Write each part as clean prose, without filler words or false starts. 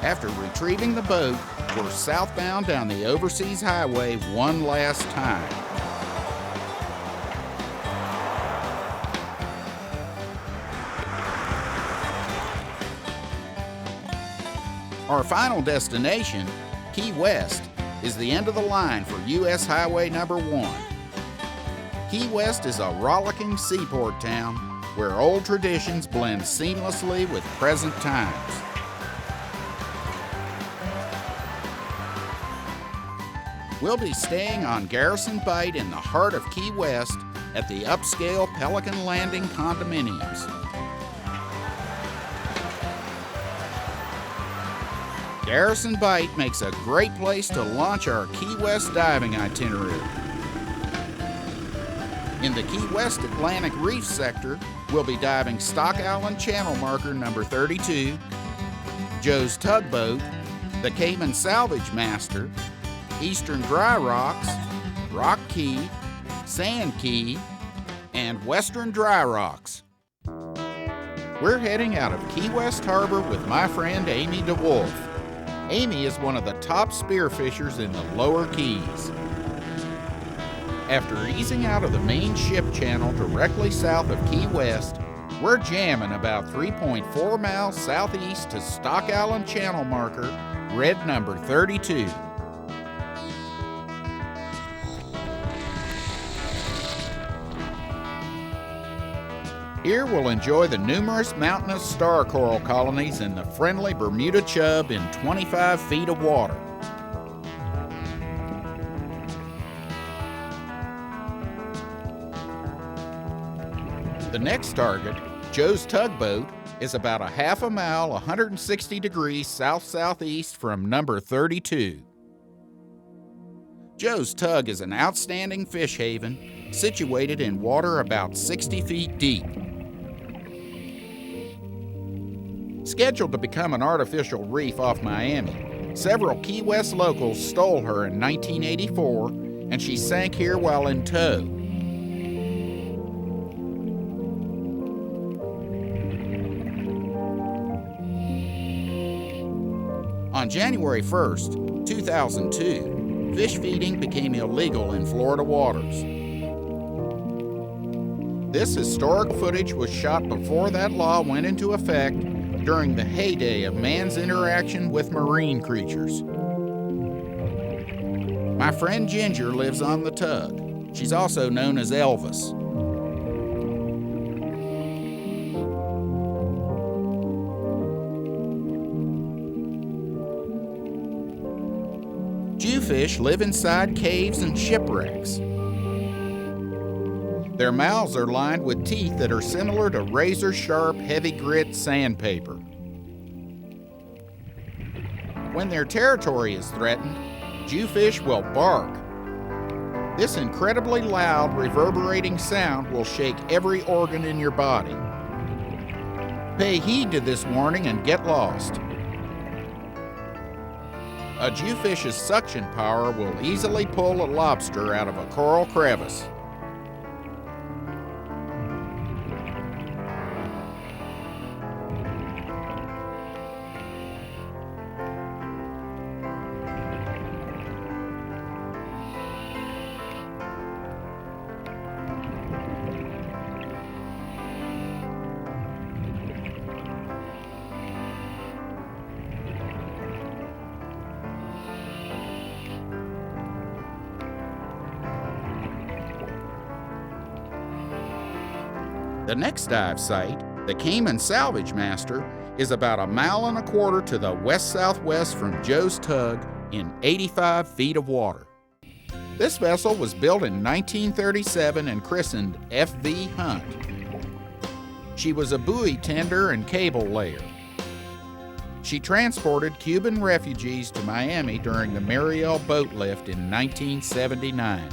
After retrieving the boat, we're southbound down the overseas highway one last time. Our final destination, Key West, is the end of the line for U.S. Highway number 1. Key West is a rollicking seaport town where old traditions blend seamlessly with present times. We'll be staying on Garrison Bight in the heart of Key West at the upscale Pelican Landing condominiums. Garrison Bight makes a great place to launch our Key West diving itinerary. In the Key West Atlantic Reef sector, we'll be diving Stock Island Channel Marker number 32, Joe's Tugboat, the CAYMAN Salvage Master, Eastern Dry Rocks, Rock Key, Sand Key, and Western Dry Rocks. We're heading out of Key West Harbor with my friend Amy DeWolf. Amy is one of the top spearfishers in the lower Keys. After easing out of the main ship channel directly south of Key West, we're jamming about 3.4 miles southeast to Stock Island Channel Marker, red number 32. Here we'll enjoy the numerous mountainous star coral colonies and the friendly Bermuda chub in 25 feet of water. The next target, Joe's Tugboat, is about a half a mile, 160 degrees south-southeast from number 32. Joe's Tug is an outstanding fish haven situated in water about 60 feet deep. Scheduled to become an artificial reef off Miami, several Key West locals stole her in 1984, and she sank here while in tow. On January 1st, 2002, fish feeding became illegal in Florida waters. This historic footage was shot before that law went into effect during the heyday of man's interaction with marine creatures. My friend Ginger lives on the tug. She's also known as Elvis. Jewfish live inside caves and shipwrecks. Their mouths are lined with teeth that are similar to razor-sharp, heavy-grit sandpaper. When their territory is threatened, jewfish will bark. This incredibly loud, reverberating sound will shake every organ in your body. Pay heed to this warning and get lost. A jewfish's suction power will easily pull a lobster out of a coral crevice. The next dive site, the CAYMAN Salvage Master, is about a mile and a quarter to the west-southwest from Joe's Tug in 85 feet of water. This vessel was built in 1937 and christened F.V. Hunt. She was a buoy tender and cable layer. She transported Cuban refugees to Miami during the Mariel boat lift in 1979.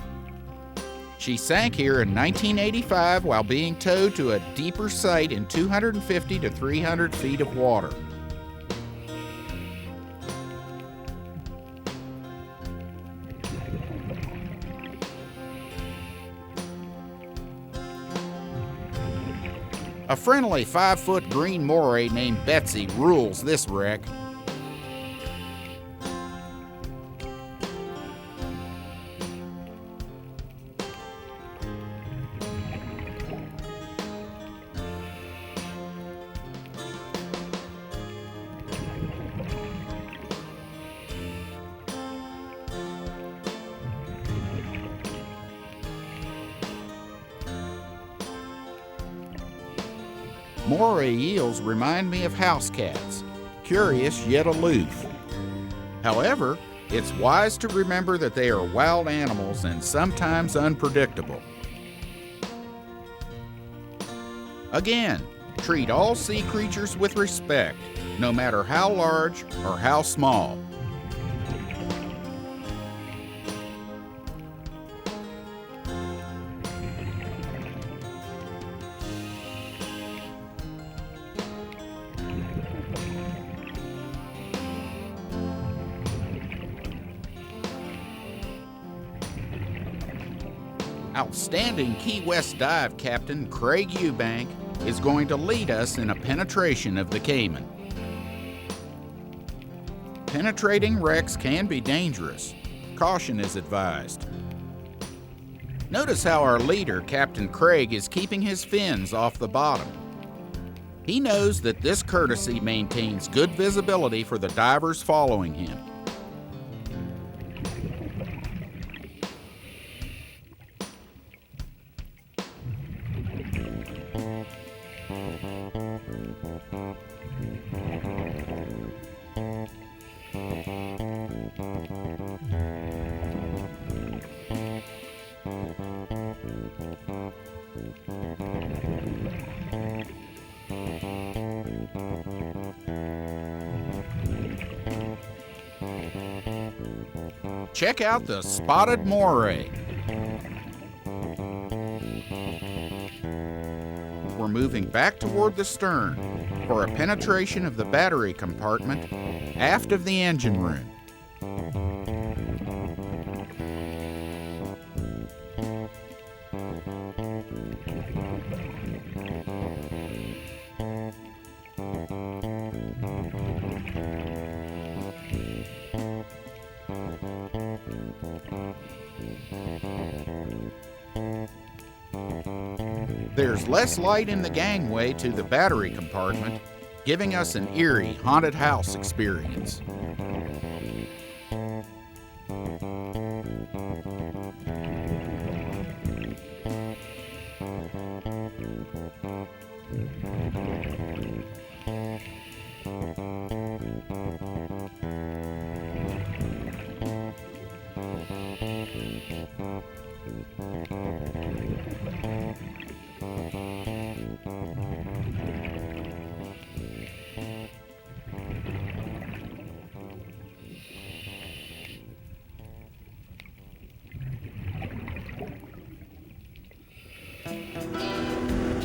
She sank here in 1985 while being towed to a deeper site in 250 to 300 feet of water. A friendly 5-foot green moray named Betsy rules this wreck. Moray eels remind me of house cats, curious yet aloof. However, it's wise to remember that they are wild animals and sometimes unpredictable. Again, treat all sea creatures with respect, no matter how large or how small. Outstanding Key West dive captain Craig Eubank is going to lead us in a penetration of the Cayman. Penetrating wrecks can be dangerous. Caution is advised. Notice how our leader, Captain Craig, is keeping his fins off the bottom. He knows that this courtesy maintains good visibility for the divers following him. Check out the spotted moray. We're moving back toward the stern for a penetration of the battery compartment aft of the engine room. There's less light in the gangway to the battery compartment, giving us an eerie haunted house experience.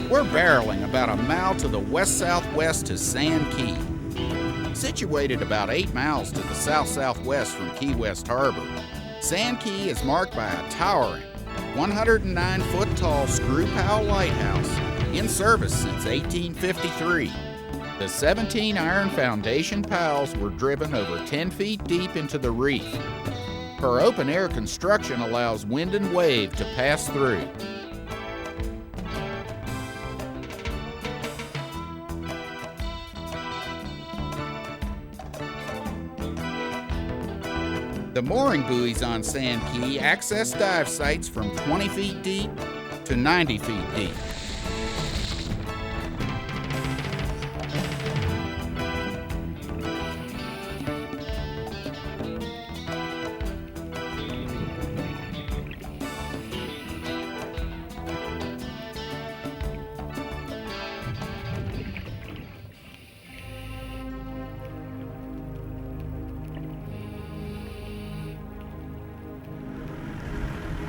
We're barreling about a mile to the west-southwest to Sand Key. Situated about 8 miles to the south-southwest from Key West Harbor, Sand Key is marked by a towering 109-foot-tall screw-pile lighthouse in service since 1853. The 17 iron foundation piles were driven over 10 feet deep into the reef. Her open-air construction allows wind and wave to pass through. The mooring buoys on Sand Key access dive sites from 20 feet deep to 90 feet deep.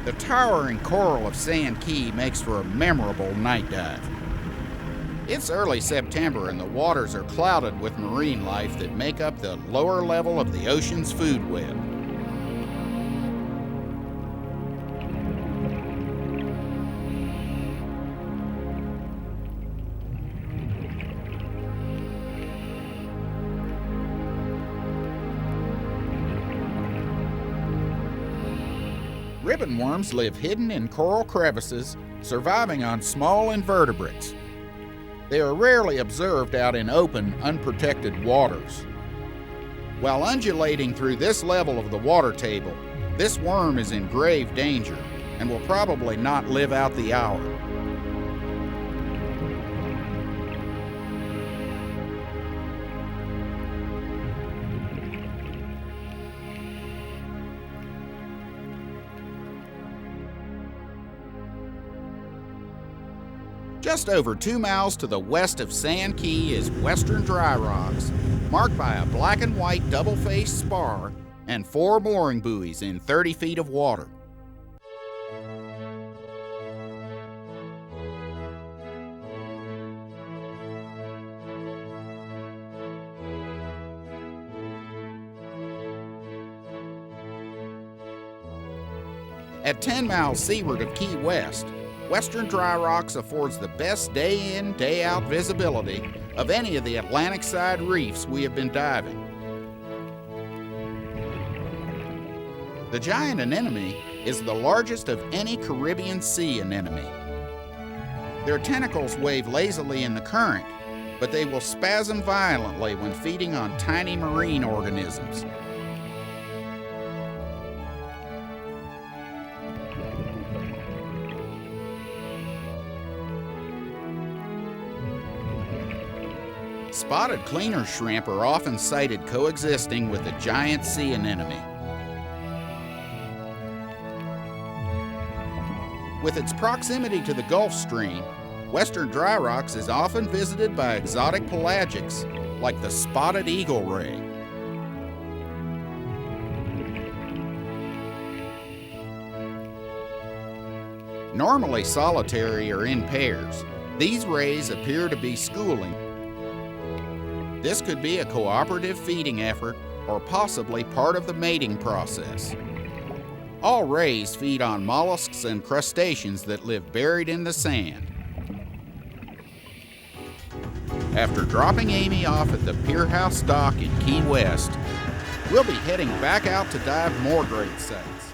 The towering coral of Sand Key makes for a memorable night dive. It's early September and the waters are clouded with marine life that make up the lower level of the ocean's food web. Ribbon worms live hidden in coral crevices, surviving on small invertebrates. They are rarely observed out in open, unprotected waters. While undulating through this level of the water table, this worm is in grave danger and will probably not live out the hour. Just over 2 miles to the west of Sand Key is Western Dry Rocks, marked by a black and white double-faced spar and 4 mooring buoys in 30 feet of water. At 10 miles seaward of Key West, Western Dry Rocks affords the best day-in, day-out visibility of any of the Atlantic side reefs we have been diving. The giant anemone is the largest of any Caribbean sea anemone. Their tentacles wave lazily in the current, but they will spasm violently when feeding on tiny marine organisms. Spotted cleaner shrimp are often sighted coexisting with the giant sea anemone. With its proximity to the Gulf Stream, Western Dry Rocks is often visited by exotic pelagics like the spotted eagle ray. Normally solitary or in pairs, these rays appear to be schooling. This could be a cooperative feeding effort or possibly part of the mating process. All rays feed on mollusks and crustaceans that live buried in the sand. After dropping Amy off at the Pier House dock in Key West, we'll be heading back out to dive more great sights.